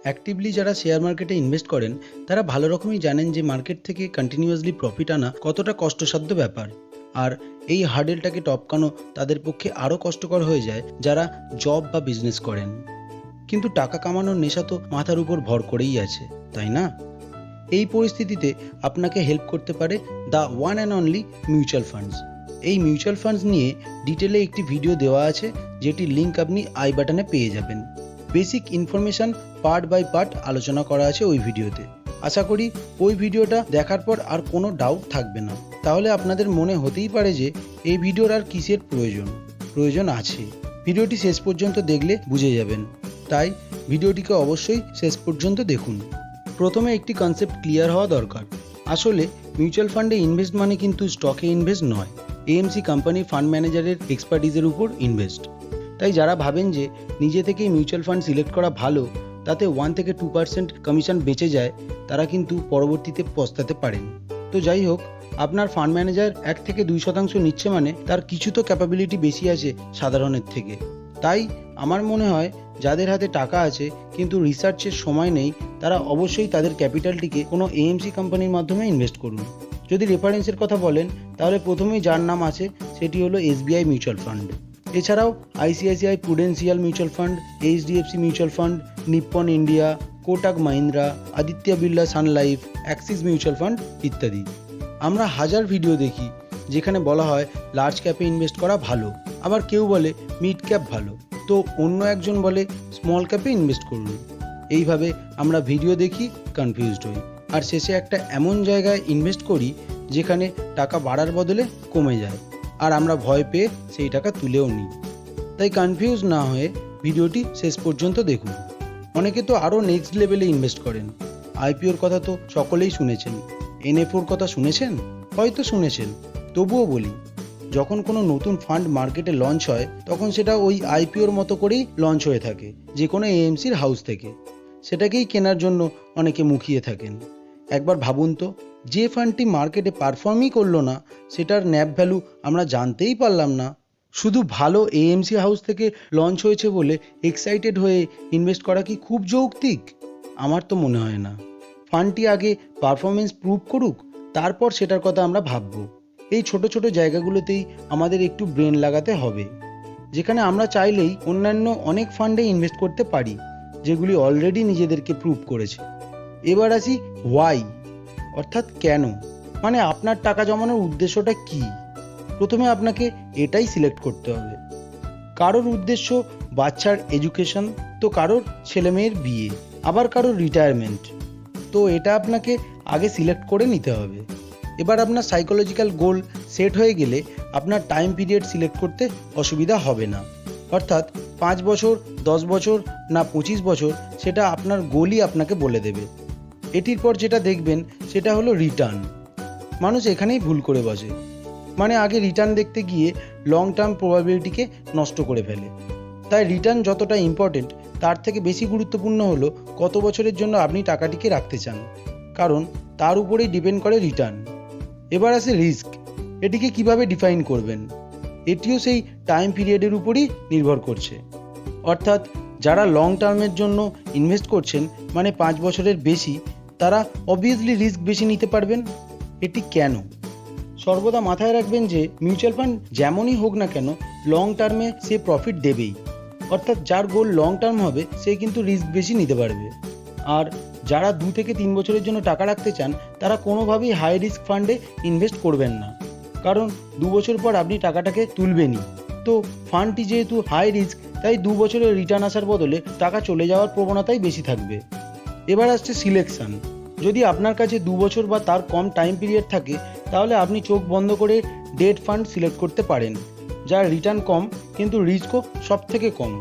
Actively যারা share মার্কেটে invest করেন তারা ভালো রকমই জানেন যে মার্কেট থেকে কন্টিনিউয়াসলি প্রফিট আনা কতটা কষ্টসাধ্য ব্যাপার। আর এই হার্ডেলটাকে টপকানো তাদের পক্ষে আরও কষ্টকর হয়ে যায় যারা জব বা বিজনেস করেন। কিন্তু টাকা কামানোর নেশা তো মাথার উপর ভর করেই আছে, তাই না? এই পরিস্থিতিতে আপনাকে হেল্প করতে পারে the one and only mutual funds. এই মিউচুয়াল ফান্ডস নিয়ে ডিটেলে একটি ভিডিও দেওয়া আছে, যেটির লিঙ্ক আপনি আই বাটনে পেয়ে যাবেন। Basic information part by part আলোচনা করা আছে ওই ভিডিওতে। আশা করি ওই ভিডিওটা দেখার পর আর কোনো ডাউট থাকবে না। তাহলে আপনাদের মনে হতেই পারে যে এই ভিডিওর আর কিসের প্রয়োজন আছে। ভিডিওটি শেষ পর্যন্ত দেখলে বুঝে যাবেন, তাই ভিডিওটিকে অবশ্যই শেষ পর্যন্ত দেখুন। প্রথমে একটি কনসেপ্ট ক্লিয়ার হওয়া দরকার। আসলে মিউচুয়াল ফান্ডে ইনভেস্ট মানে কিন্তু স্টকে ইনভেস্ট নয়, এএমসি কোম্পানি ফান্ড ম্যানেজারের এক্সপার্টিজের উপর ইনভেস্ট। তাই যারা ভাবেন যে নিজে থেকেই মিউচুয়াল ফান্ড সিলেক্ট করা ভালো, তাতে 1 থেকে 2% কমিশন বেঁচে যায়, তারা কিন্তু পরবর্তীতে পস্তাতে পারেন। তো যাই হোক, আপনার ফান্ড ম্যানেজার 1 থেকে 2% নিচ্ছে মানে তার কিছু তো ক্যাপাবিলিটি বেশি আছে সাধারণের থেকে। তাই আমার মনে হয় যাদের হাতে টাকা আছে কিন্তু রিসার্চের সময় নেই, তারা অবশ্যই তাদের ক্যাপিটালটিকে কোনো এএমসি কোম্পানির মাধ্যমে ইনভেস্ট করুন। যদি রেফারেন্সের কথা বলেন তাহলে প্রথমেই যার নাম আছে সেটি হলো এসবিআই মিউচুয়াল ফান্ড। এছাড়াও ICICI Prudential mutual fund, HDFC mutual fund, Nippon India, Kotak Mahindra, Aditya Birla Sun Life, Axis mutual fund ইত্যাদি। আমরা হাজার ভিডিও দেখি যেখানে বলা হয় লার্জ ক্যাপে ইনভেস্ট করা ভালো, আবার কেউ বলে মিড ক্যাপ ভালো, তো অন্য একজন বলে স্মল ক্যাপে ইনভেস্ট করুন। এইভাবে আমরা ভিডিও দেখি, কনফিউজড হই, আর শেষে একটা এমন জায়গায় ইনভেস্ট করি যেখানে টাকা বাড়ার বদলে কমে যায়, আর আমরা ভয় পেয়ে সেই টাকা তুলেও নিই। তাই কনফিউজ না হয়ে ভিডিওটি শেষ পর্যন্ত দেখুন। অনেকে তো আরও নেক্সট লেভেলে ইনভেস্ট করেন। আইপিওর কথা তো সকলেই শুনেছেন, এনএফওর কথা শুনেছেন, হয়তো শুনেছেন, তবুও বলি, যখন কোনো নতুন ফান্ড মার্কেটে লঞ্চ হয় তখন সেটা ওই আইপিওর মতো করেই লঞ্চ হয়ে থাকে, যে কোনো এএমসির হাউস থেকে। সেটাকেই কেনার জন্য অনেকে মুখিয়ে থাকেন। একবার ভাবুন তো, যে ফান্ডটি মার্কেটে পারফর্মই করলো না, সেটার ন্যাপ ভ্যালু আমরা জানতেই পারলাম না, শুধু ভালো এএমসি হাউস থেকে লঞ্চ হয়েছে বলে এক্সাইটেড হয়ে ইনভেস্ট করা কি খুব যৌক্তিক? আমার তো মনে হয় না। ফান্ডটি আগে পারফরমেন্স প্রুভ করুক, তারপর সেটার কথা আমরা ভাববো। এই ছোট ছোট জায়গাগুলোতেই আমাদের একটু ব্রেন লাগাতে হবে, যেখানে আমরা চাইলেই অন্যান্য অনেক ফান্ডে ইনভেস্ট করতে পারি যেগুলি অলরেডি নিজেদেরকে প্রুভ করেছে। এবার আসি হোয়াই, অর্থাৎ কেন, মানে আপনার টাকা জমানোর উদ্দেশ্যটা কি। প্রথমে আপনাকে এটাই সিলেক্ট করতে হবে। কারোর উদ্দেশ্য বাচ্চার এডুকেশন, তো কারোর ছেলেমেয়ের বিয়ে, আবার কারোর রিটায়ারমেন্ট। তো এটা আপনাকে আগে সিলেক্ট করে নিতে হবে। এবার আপনার সাইকোলজিক্যাল গোল সেট হয়ে গেলে আপনার টাইম পিরিয়ড সিলেক্ট করতে অসুবিধা হবে না। অর্থাৎ 5 বছর, 10 বছর না 25 বছর, সেটা আপনার গোলই আপনাকে বলে দেবে। এটির পর যেটা দেখবেন সেটা হলো রিটার্ন। মানুষ এখানেই ভুল করে বসে, মানে আগে রিটার্ন দেখতে গিয়ে লং টার্ম প্রবাবিলিটিকে নষ্ট করে ফেলে। তাই রিটার্ন যতটা ইম্পর্টেন্ট, তার থেকে বেশি গুরুত্বপূর্ণ হলো কত বছরের জন্য আপনি টাকাটিকে রাখতে চান, কারণ তার উপরেই ডিপেন্ড করে রিটার্ন। এবার আসে রিস্ক। এটিকে কিভাবে ডিফাইন করবেন, এটিও সেই টাইম পিরিয়ডের উপরই নির্ভর করছে। অর্থাৎ যারা লং টার্মের জন্য ইনভেস্ট করছেন, মানে 5 বছরের বেশি, তারা অবভিয়াসলি রিস্ক বেশি নিতে পারবেন। এটি কেন? সর্বদা মাথায় রাখবেন যে মিউচুয়াল ফান্ড যেমনই হোক না কেন, লং টার্মে সে প্রফিট দেবেই। অর্থাৎ যার গোল লং টার্ম হবে সে কিন্তু রিস্ক বেশি নিতে পারবে। আর যারা 2 থেকে 3 বছরের জন্য টাকা রাখতে চান, তারা কোনোভাবেই হাই রিস্ক ফান্ডে ইনভেস্ট করবেন না, কারণ 2 বছর পর আপনি টাকাটাকে তুলবেনই। তো ফান্ডটি যেহেতু হাই রিস্ক, তাই 2 বছরের রিটার্ন আসার বদলে টাকা চলে যাওয়ার প্রবণতাই বেশি থাকবে। এবার আসছে সিলেকশন। যদি আপনার কাছে 2 বছর বা তার কম টাইম পিরিয়ড থাকে, তাহলে আপনি চোখ বন্ধ করে ডেট ফান্ড সিলেক্ট করতে পারেন, যার রিটার্ন কম কিন্তু রিস্কও সব থেকে কম।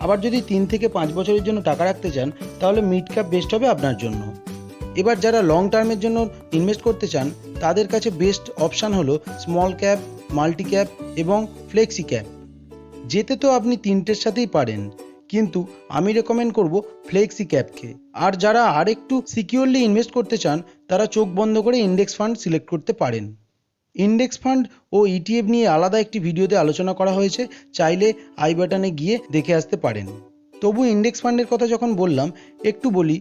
আবার যদি 3 থেকে 5 বছরের জন্য টাকা রাখতে চান, তাহলে মিড ক্যাপ বেস্ট হবে আপনার জন্য। এবার যারা লং টার্মের জন্য ইনভেস্ট করতে চান, তাদের কাছে বেস্ট অপশান হলো স্মল ক্যাপ, মাল্টি ক্যাপ এবং ফ্লেক্সি ক্যাপ। যেতে তো আপনি তিনটের সাথেই পারেন, কিন্তু আমি রেকমেন্ড করব ফ্লেক্সি ক্যাপকে। আর যারা আর একটু সিকিউরলি ইনভেস্ট করতে চান, তারা চোখ বন্ধ করে ইন্ডেক্স ফান্ড সিলেক্ট করতে পারেন। ইন্ডেক্স ফান্ড ও ইটিএফ নিয়ে আলাদা একটি ভিডিওতে আলোচনা করা হয়েছে, চাইলে আই বাটনে গিয়ে দেখে আসতে পারেন। তবু ইন্ডেক্স ফান্ডের কথা যখন বললাম, একটু বলি,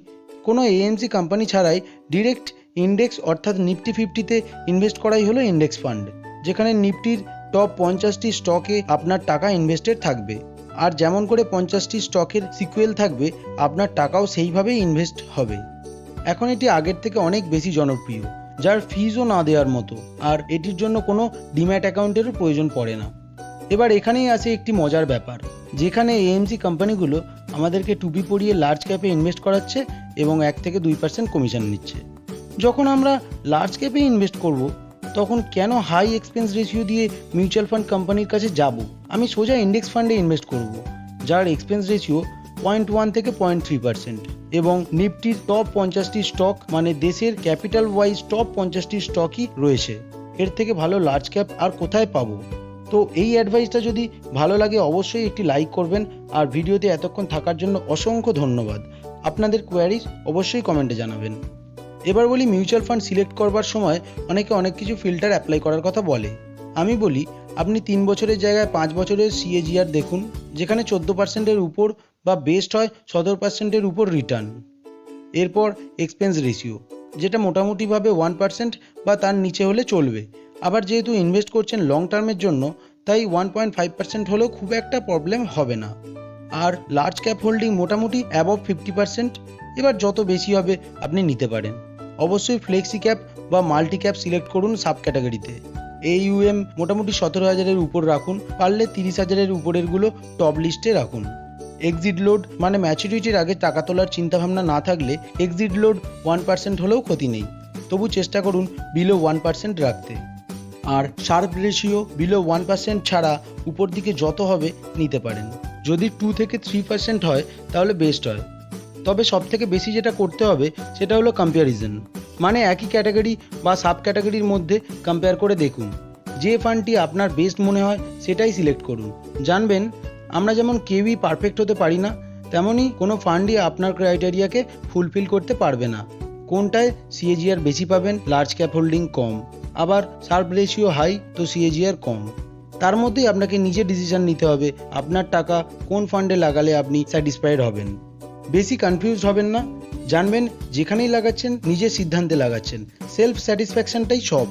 কোনো এএমসি কোম্পানি ছাড়াই ডিরেক্ট ইন্ডেক্স অর্থাৎ নিফটি 50-তে ইনভেস্ট করাই হলো ইন্ডেক্স ফান্ড, যেখানে নিফটির টপ 50টি স্টকে আপনার টাকা ইনভেস্টেড থাকবে। আর যেমন করে 50টি স্টকের সিকুয়েল থাকবে, আপনার টাকাও সেইভাবেই ইনভেস্ট হবে। এখন এটি আগের থেকে অনেক বেশি জনপ্রিয়, যার ফিজও না দেওয়ার মতো, আর এটির জন্য কোনো ডিম্যাট অ্যাকাউন্টেরও প্রয়োজন পড়ে না। এবার এখানেই আসে একটি মজার ব্যাপার, যেখানে এএমসি কোম্পানিগুলো আমাদেরকে টুপি পরিয়ে লার্জ ক্যাপে ইনভেস্ট করাচ্ছে এবং 1 থেকে 2% কমিশন নিচ্ছে। যখন আমরা লার্জ ক্যাপে ইনভেস্ট করব, তখন কেন হাই এক্সপেন্স রেশিও দিয়ে মিউচুয়াল ফান্ড কোম্পানির কাছে যাব? আমি সোজা ইন্ডেক্স ফান্ডে ইনভেস্ট করব, যার এক্সপেন্স রেশিও 0.1 থেকে 0.3% এবং নিফটির টপ 50টি স্টক, মানে দেশের ক্যাপিটাল ওয়াইজ টপ 50টি স্টকই রয়েছে। এর থেকে ভালো লার্জ ক্যাপ আর কোথায় পাবো? তো এই অ্যাডভাইসটা যদি ভালো লাগে অবশ্যই একটি লাইক করবেন, আর ভিডিওতে এতক্ষণ থাকার জন্য অসংখ্য ধন্যবাদ। আপনাদের কোয়ারিজ অবশ্যই কমেন্টে জানাবেন। এবার বলি, মিউচুয়াল ফান্ড সিলেক্ট করবার সময় অনেকে অনেক কিছু ফিল্টার অ্যাপ্লাই করার কথা বলে। আমি বলি, আপনি 3 বছরের জায়গায় 5 বছরের CAGR দেখুন, যেখানে 14%-এর উপর বা বেস্ট হয় 17%-এর উপর রিটার্ন। এরপর এক্সপেন্স রেশিও, যেটা মোটামুটিভাবে 1% বা তার নিচে হলে চলবে। আবার যেহেতু ইনভেস্ট করছেন লং টার্মের জন্য, তাই 1.5% হলেও খুব একটা প্রবলেম হবে না। আর লার্জ ক্যাপ হোল্ডিং মোটামুটি অ্যাবভ 50%। এবার যত বেশি হবে আপনি নিতে পারেন। অবশ্যই ফ্লেক্সি ক্যাপ বা মাল্টি ক্যাপ সিলেক্ট করুন সাব ক্যাটাগরিতে। AUM মোটামুটি 17,000-এর উপর রাখুন, পারলে 30,000-এর উপরেরগুলো টপ লিস্টে রাখুন। এক্সিট লোড, মানে ম্যাচুরিটির আগে টাকা তোলার চিন্তাভাবনা না থাকলে এক্সিট লোড 1% হলেও ক্ষতি নেই, তবু চেষ্টা করুন বিলো 1% রাখতে। আর শার্প রেশিও বিলো 1% ছাড়া উপর দিকে যত হবে নিতে পারেন। যদি 2 থেকে 3% হয় তাহলে বেস্ট হয়। তবে সব থেকে বেশি যেটা করতে হবে সেটা হলো কম্প্যারিজন, মানে একই ক্যাটাগরি বা সাব ক্যাটাগরির মধ্যে কম্পেয়ার করে দেখুন। যে ফান্ডটি আপনার বেস্ট মনে হয় সেটাই সিলেক্ট করুন। জানবেন, আমরা যেমন কেউই পারফেক্ট হতে পারি না, তেমনই কোনো ফান্ডই আপনার ক্রাইটেরিয়াকে ফুলফিল করতে পারবে না। কোনটায় CAGR বেশি পাবেন, লার্জ ক্যাপ হোল্ডিং কম, আবার শার্প রেশিও হাই তো CAGR কম। তার মধ্যেই আপনাকে নিজে ডিসিশন নিতে হবে আপনার টাকা কোন ফান্ডে লাগালে আপনি স্যাটিসফাইড হবেন। বেশি কনফিউজড হবেন না, জানবেন যেখানেই লাগাচ্ছেন নিজের সিদ্ধান্তে লাগাচ্ছেন, সেলফ স্যাটিসফ্যাকশনটাই সব।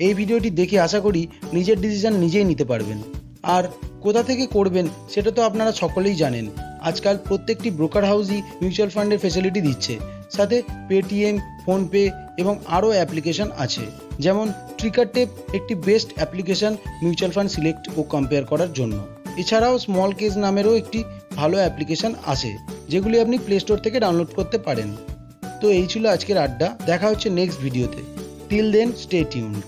এই ভিডিওটি দেখে আশা করি নিজের ডিসিশন নিজেই নিতে পারবেন। আর কোথা থেকে করবেন সেটা তো আপনারা সকলেই জানেন, আজকাল প্রত্যেকটি ব্রোকার হাউসই মিউচুয়াল ফান্ডের ফেসিলিটি দিচ্ছে, সাথে পেটিএম, ফোনপে এবং আরও অ্যাপ্লিকেশন আছে। যেমন ট্রিকারটেপ একটি best application mutual fund select ও কম্পেয়ার করার জন্য। এছাড়াও স্মল কেজ নামেরও একটি ভালো অ্যাপ্লিকেশন আছে, যেগুলি আপনি প্লে স্টোর থেকে ডাউনলোড করতে পারেন। তো এই ছিল আজকের আড্ডা, দেখা হচ্ছে নেক্সট ভিডিওতে। Till then stay tuned.